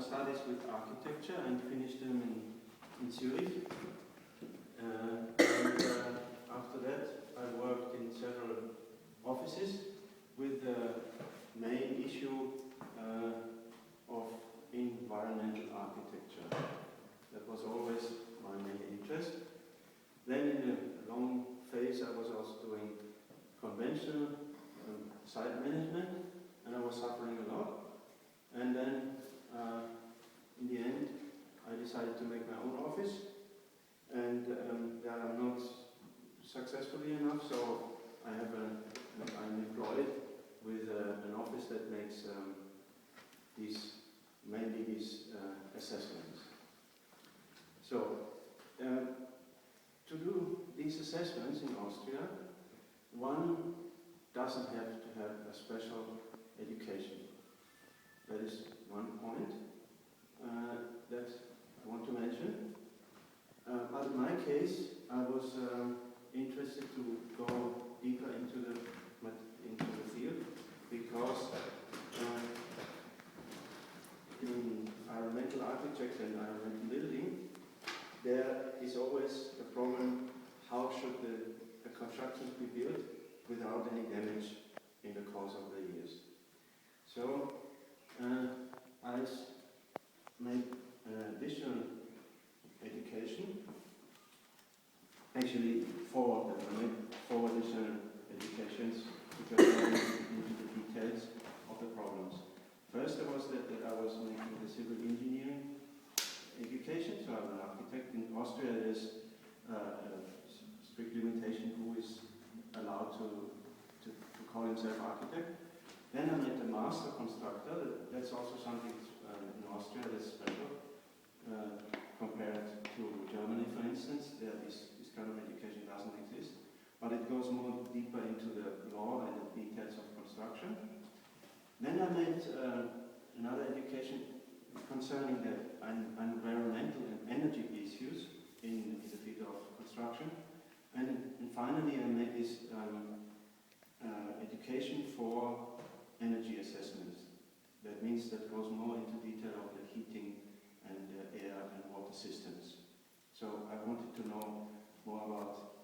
studies with architecture and finished them in Zurich. After that, I worked in several offices with the main issue of environmental architecture. That was always my main interest. Then in a long phase I was also doing conventional site management, and I was suffering a lot. And then in the end I decided to make my own office, and I'm not successfully enough, so I'm employed with an office that makes mainly these assessments. So to do these assessments in Austria, one doesn't have to have a special education. That is one point that I want to mention. But in my case, I was interested to go deeper into the field, because in environmental architecture and environmental building, there is always a problem: how should the constructions be built without any damage in the course of the years? So I made an additional education, actually four additional educations to go into the details of the problems. First, there was that I was making the civil engineering education, so I'm an architect. In Austria there is a strict limitation who is allowed to call himself architect. Then I made the master constructor. That's also something in Austria that's special compared to Germany, for instance. There this kind of education doesn't exist, but it goes more deeper into the law and the details of construction. Then I made another education concerning the environmental and energy issues in the field of construction. And finally I made this education for energy assessments. That means that goes more into detail of the heating and air and water systems. So I wanted to know more about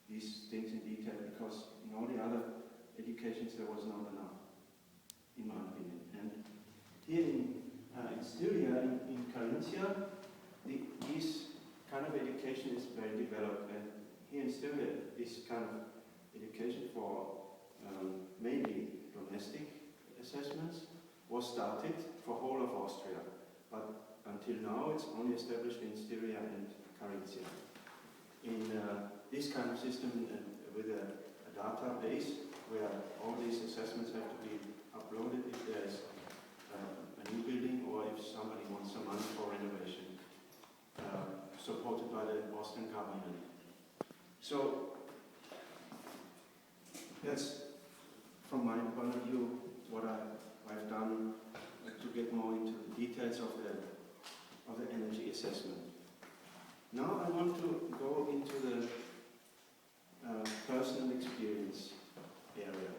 these things in detail, because in all the other educations there was not enough, in my opinion. And here in Styria, in Carinthia, this kind of education is very developed. And here in Styria, this kind of education for mainly domestic assessments was started for whole of Austria. But until now, it's only established in Styria and Carinthia. In this kind of system with a database where all these assessments have to be uploaded if there's a new building or if somebody wants some money for renovation, supported by the Austrian government. So that's, from my point of view, what I've done to get more into the details of the energy assessment. Now I want to go into the personal experience area.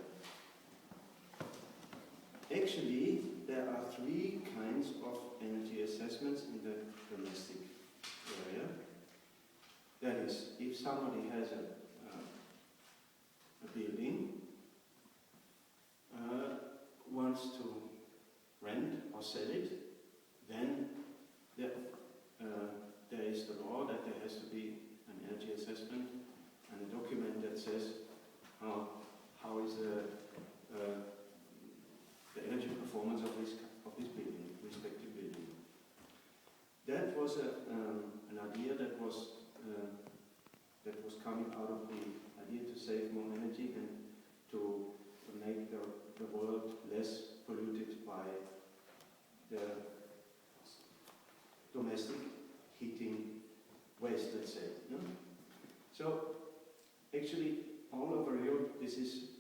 Actually, there are three kinds of energy assessments in the domestic area. That is, if somebody has a building, wants to rent or sell it, then there is the law that there has to be an energy assessment and a document that says how is the energy performance of this building, respective building. That was an idea that was coming out of the idea to save more energy and to make the world less polluted by the domestic heating waste, let's say. No? So actually all over Europe, this is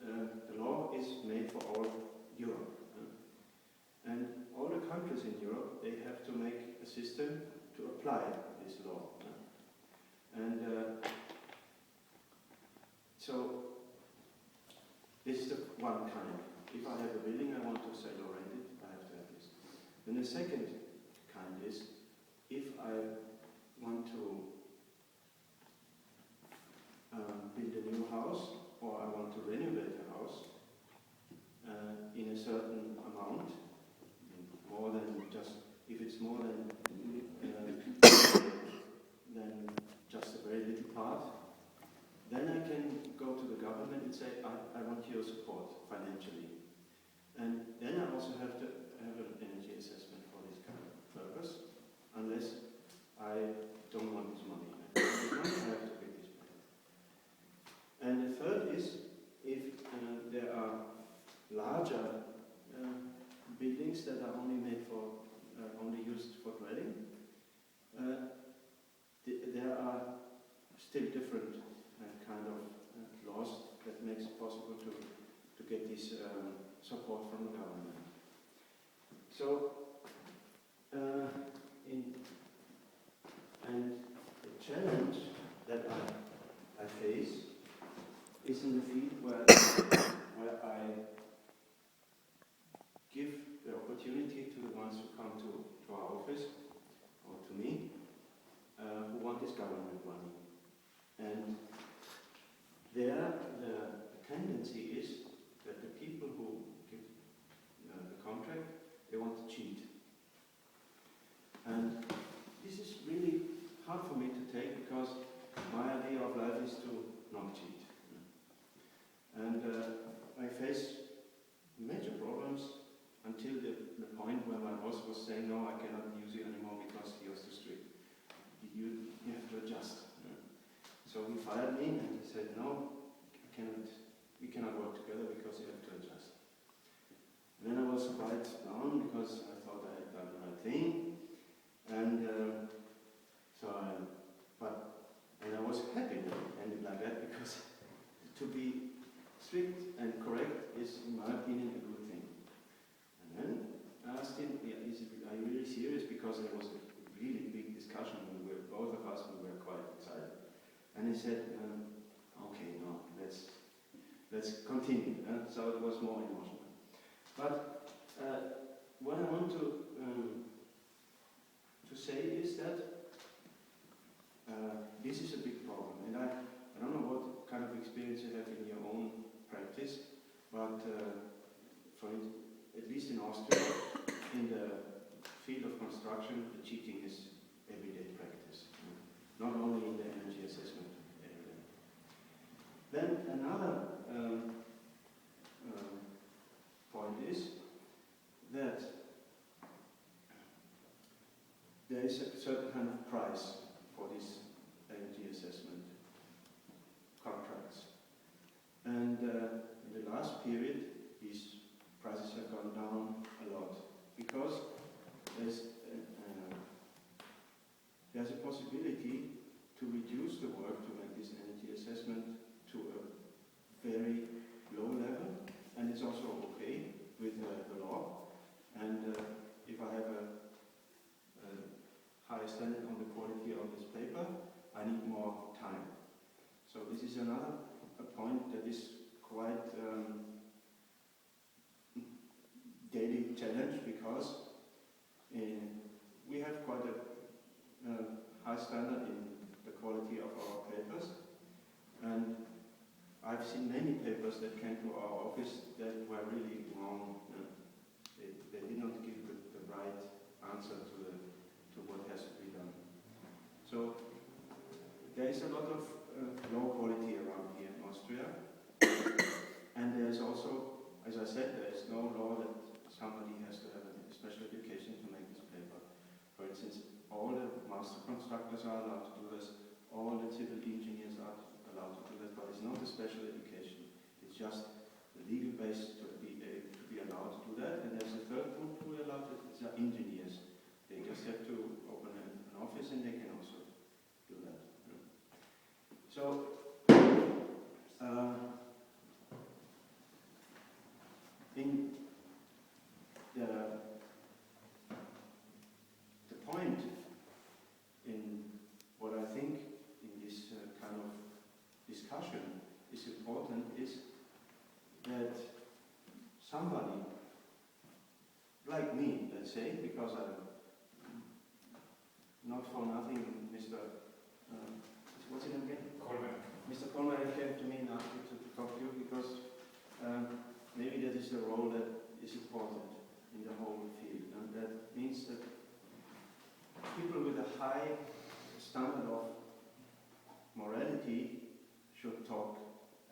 the law is made for all Europe. And all the countries in Europe, they have to make a system to apply this law. And so this is the one kind. If I have a building I want to sell or rent it, I have to have this. Then the second mind is, if I want to build a new house, or I want to renovate a house in a certain amount, more than just, if it's more than just a very little part, then I can go to the government and say, I want your support financially. And then I also have to have an energy assessment for this kind of purpose, unless I don't want this money. I have to pay this back. And the third is, if there are larger buildings that are only made for, only used for dwelling, there are still different kind of laws that makes it possible to get this support from the government. So, and the challenge that I face is in the field where I give the opportunity to the ones who come to our office or to me who want this government money. And there the tendency is that the people who give the contract, they want to cheat. And this is really hard for me to take, because my idea of life is to not cheat. And I face major problems until the point where my boss was saying, no, I cannot use you anymore because he was too strict. You have to adjust. So he fired me and he said, no, we cannot work together because you have to adjust. And then I was quite down because I thought I had done the right thing. And I was happy that it ended like that, because to be strict and correct is, in my opinion, a good thing. And then I asked him, are you really serious? Because there was a really big discussion, and both of us were quite excited. And he said, okay, no, let's continue. So it was more emotional. But what I want to say is that this is a big problem, and I don't know what kind of experience you have in your own practice, but at least in Austria, in the field of construction, the cheating is everyday practice, not only in the energy assessment area. Then another point is that there is a certain kind of price for these energy assessment contracts. And in the last period, these prices have gone down a lot, because there's a possibility to reduce the work to make this energy assessment to a very low level, and it's also okay with the law. And if I have a high standard on the quality of this paper, I need more time. So this is another point that is quite daily challenge, because we have quite a high standard in the quality of our papers, and I've seen many papers that came to our office that were really wrong. They did not give the right answer to what has to be done. So there is a lot of low quality around here in Austria, and there is also, as I said, there is no law that somebody has to have a special education to make this paper. For instance, all the master constructors are allowed to do this, all the civil engineers are allowed to do that, but it's not a special education. It's just the legal base to be allowed to do that. And there's a third group who are allowed to, it's engineers. They just have to open an office and they can also do that. So, in the point in what I think in this kind of discussion is important is that somebody like me, let's say, because not for nothing, Mr. What's his name again? Coleman. Mr. Coleman came to me and asked me to talk to you because maybe that is the role that is important in the whole field. And that means that people with a high standard of morality should talk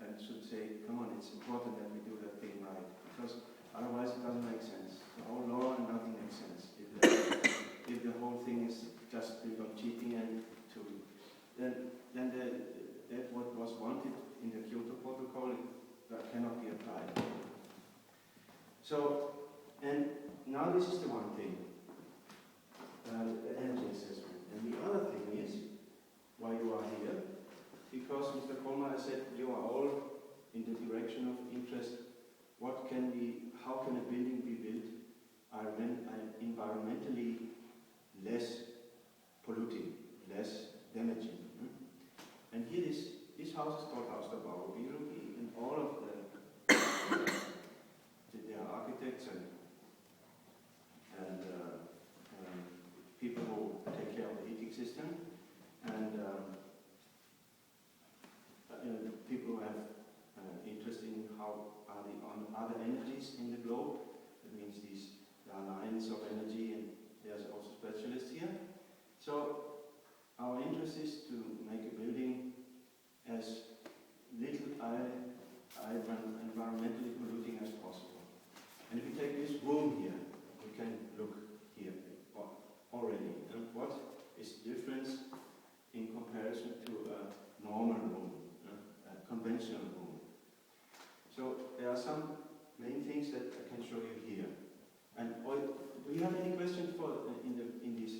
and should say, come on, it's important that we do that thing right. Because otherwise it doesn't make sense. The whole law and nothing makes sense. If the whole thing is just built on cheating and then that what was wanted in the Kyoto Protocol that cannot be applied. So, and now this is the one thing, the energy assessment. And the other thing is why you are here, because Mr. Coleman said you are all in the direction of interest. How can a building be built environmentally less polluting, less damaging? And here this house is called Haus der Baubiologie, and all of the architects and people who take care of the heating system, and people who have interest in how are the other energies in the globe. That means there are lines of energy, and there's also specialists here. So our interest is to make a building as little environmentally polluting as possible. And if you take this room here, we can look here already. And what is the difference in comparison to a normal room, a conventional room? So there are some main things that I can show you here. And do you have any questions in this?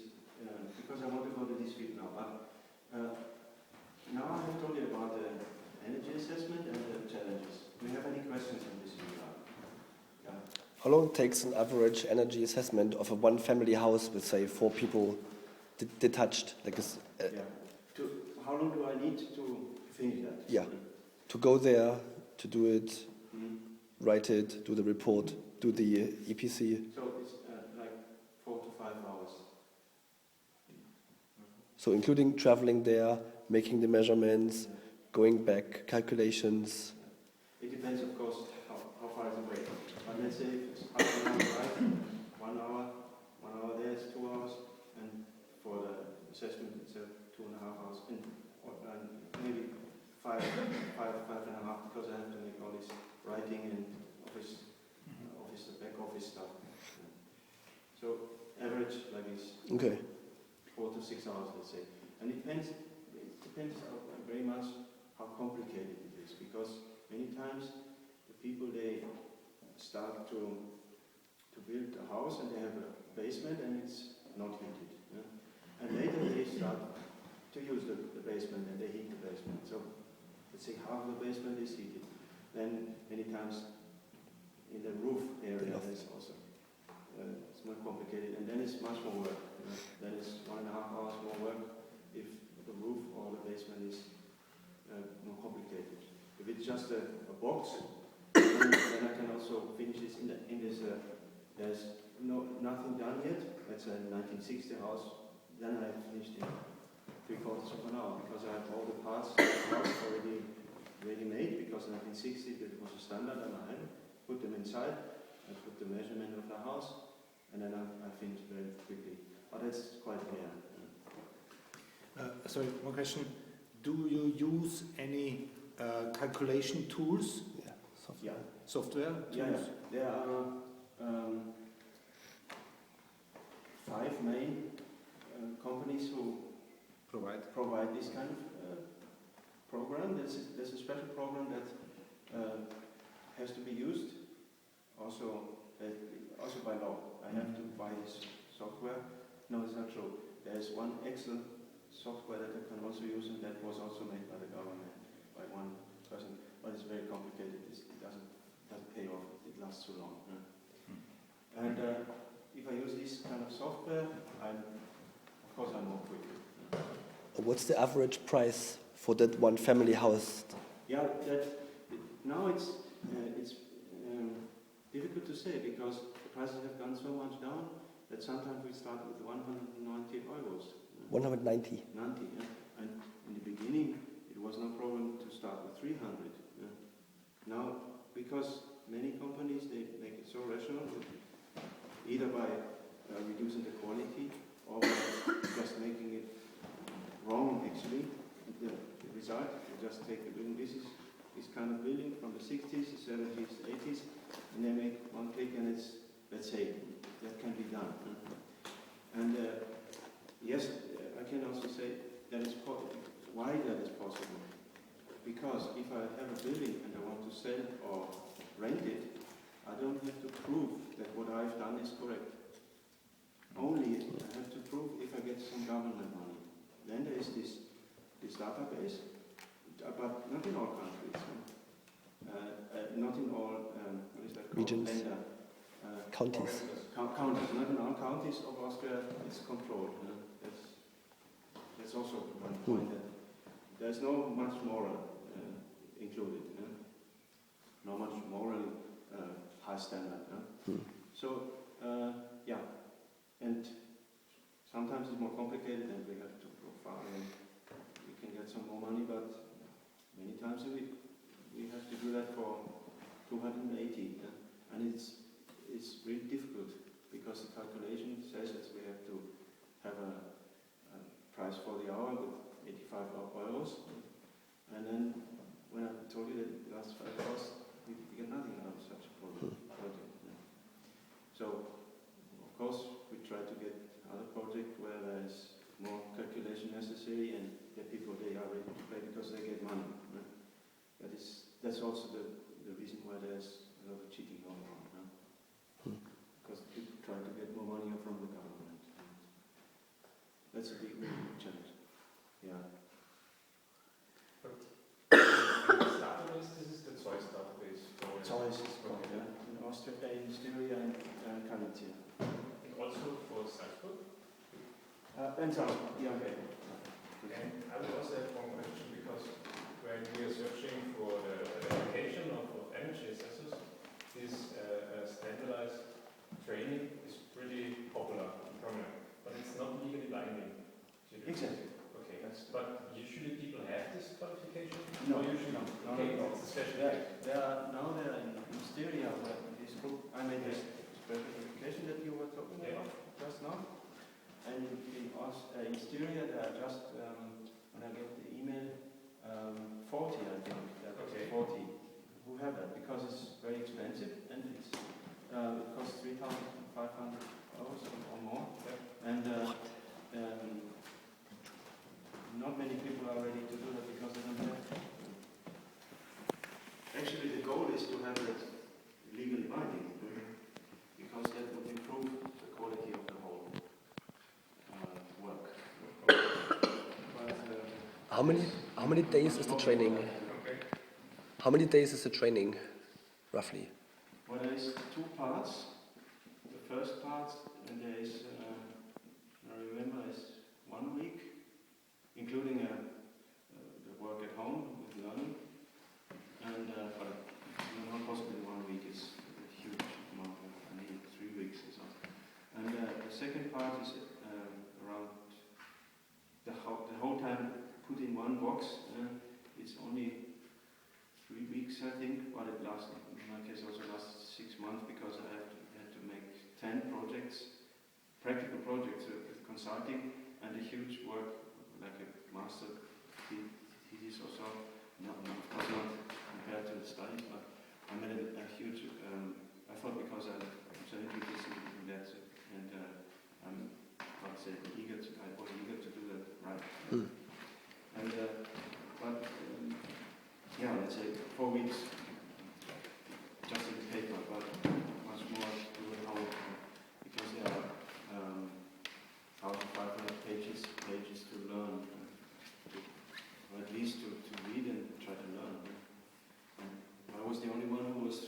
Because I want to go to this field now. But now I have told you about the energy assessment and the challenges. Do you have any questions on this regard? Yeah. How long takes an average energy assessment of a one-family house with, say, 4 people detached? Like this, how long do I need to finish that? Yeah. To go there, to do it, write it, do the report, do the EPC. So it's like 4 to 5 hours. So including traveling there, making the measurements, going back, calculations. It depends, of course, how far it's away. But let's say if it's half an hour drive, 1 hour there is 2 hours, and for the assessment it's 2.5 hours, and maybe five and a half, because I have to make all this writing and back office stuff. So average like this. Okay. 4 to 6 hours, let's say. And it depends very much how complicated it is, because many times the people, they start to build a house and they have a basement and it's not heated. Yeah? And later they start to use the basement and they heat the basement. So let's say half of the basement is heated. Then many times in the roof area it's also it's more complicated, and then it's much more work. You know? Then it's 1.5 hours more work if the roof or the basement is more complicated. If it's just a box, then I can also finish this in this. There's nothing done yet. That's a 1960 house. Then I finished in 3/4 of an hour, because I have all the parts of the house already ready-made, because 1960 it was a standard, and I put them inside. I put the measurement of the house, and then I finished very quickly. But that's quite rare. Sorry, one question. Do you use any calculation tools? Yeah. Software tools? Yeah. There are 5 main companies who provide this kind of program. There's a special program that has to be used. Also by law. I have to buy this software. No, it's not true. There's one excellent software that I can also use, and that was also made by the government, by one person. But it's very complicated. It doesn't pay off. It lasts too long. And if I use this kind of software, I'm more quick. What's the average price for that one family house? Yeah, now it's difficult to say, because the prices have gone so much down that sometimes we start with 190 euros. 190. 90, yeah. And in the beginning, it was no problem to start with 300. Yeah. Now, because many companies, they make it so rational, either by reducing the quality or by just making it wrong, actually. The result, you just take a building, this kind of building from the 60s, the 70s, the 80s, and they make one click and it's, let's say, that can be done. And yes, I can also say that is why that is possible. Because if I have a building and I want to sell or rent it, I don't have to prove that what I've done is correct. Only I have to prove if I get some government money. Then there is this database, but not in all countries. Not in all what is that called? Regions. Counties. Counties. Not in all counties of Austria it's controlled. That's also one point that there's no much moral included. No much moral high standard. So yeah, and sometimes it's more complicated and we have to go far and we can get some more money, but many times we have to do that for 280, and it's really difficult because the calculation says that we have to have a price for the hour with 85 euros, and then when I told you that it lasts 5 hours, we get nothing out of such a project. So of course we try to get other projects where there is more calculation necessary and the people they are ready to pay because they get money. That's also the reason why there's a lot of cheating going on. Because people try to get more money from the government. That's a big challenge. Yeah. But this database, this is the Zeus database. Zeus is called, yeah. In Austria, in Styria and Carinthia. And also for Salzburg? And Salzburg, yeah, okay. And I would also have one question because when we are searching for the application of energy assessors, this standardized training is pretty popular and prominent, but it's not legally binding. Exactly. Okay. But usually people have this qualification? No, usually no. Okay, it's a special case. Now they're in Styria, where this group, I made this specification that you were talking about just now. And in Styria, there are just, when I get the email, 40, I think, Okay. 40 who have that, because it's very expensive and it costs 3,500 euros or more. And not many people are ready to do that because they don't have it. Actually, the goal is to have it legally binding, because that would improve the quality of the whole work. But, How many days is the training? Okay. How many days is the training, roughly? well, there is 2 parts. The first part, and there is, I remember, is 1 week, including the work at home with learning. And but not possibly 1 week is a huge amount. I need 3 weeks or something. And the second part is around the whole time put in one box. It's only 3 weeks, I think, but it lasted, in my case, also lasted 6 months because I had to make 10 projects, practical projects with consulting and a huge work like a master thesis or so. Of course not compared to the studies, but I made a huge effort because I'm so interested in that, and I'm, how to say, I was eager to do that right. And but yeah, let's say 4 weeks just in paper, but much more to do at home because there are 1,500 pages to learn, or at least to read and try to learn. And I was the only one who was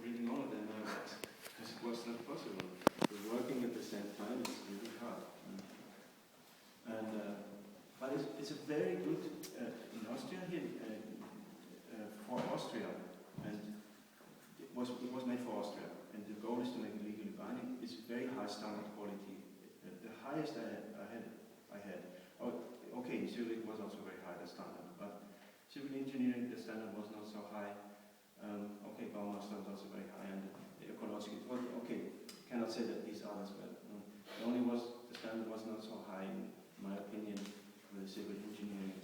reading all of them because it was not possible. Working at the same time is really hard. And but it's a very good in Austria here for Austria, and it was made for Austria, and the goal is to make it legally binding. It's very high standard quality, the highest I had Civil engineering, the standard was not so high. Okay, Baumaster was also very high, and the ecological, well, okay, cannot say that these others, but the standard was not so high, in my opinion, for the civil engineering.